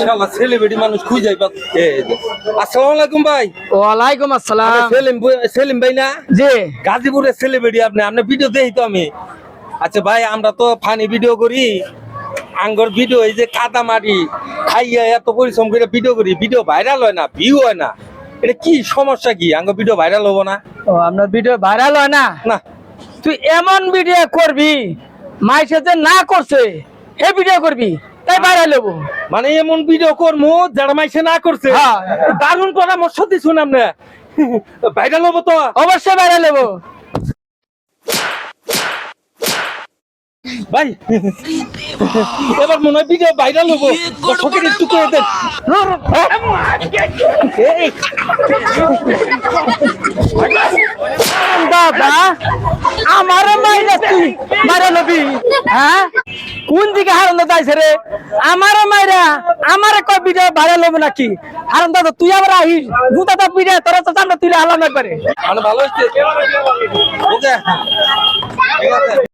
শালা সেলিব্রিটি মানুষ খুঁজে পাই। আসসালামু আলাইকুম ভাই। ওয়ালাইকুম আসসালাম। সেলিম ভাই না? জি। গাজীপুরের সেলিব্রিটি আপনি ভিডিও দেখি তো আমি। আচ্ছা ভাই, আমরা তো ফানি ভিডিও করি। আঙ্গর ভিডিও এই যে কাদা মাটি খাইয়া এত পরিশ্রম করে ভিডিও করি, ভিডিও ভাইরাল হয় না, ভিউ হয় না। এটা কি সমস্যা? কি আঙ্গর ভিডিও ভাইরাল হবো না? ও আপনার ভিডিও ভাইরাল হয় না? না। তুই এমন ভিডিও করবি মাইসে যে না করছে হে ভিডিও করবি তাই ভাইরাল হবো। মানে এমন ভিডিও করবো যারা মাইসে না করছে। হ্যাঁ। দারুণ পরামর্শ দিছুন আপনি। ভাইরাল হবো তো? অবশ্যই ভাইরাল হবো। ভাই এবার মনে হয় ভিডিও ভাইরাল হবো, দর্শকের একটু করে দেন। দাদা আমার মাইরা তুই ভাইরাল হবি? হ্যাঁ, কোন দিকে হারানো যাইছে রে? আমার মাইরা আমার কয় ভিডিও ভাইরাল হবো নাকি? হারান দাদা তুই আবার আহিস গুতাটা ভিডিও তোরা তো সামনে তুলে হালাম একবারে। মানে ভালো হচ্ছে। ওকে ঠিক আছে।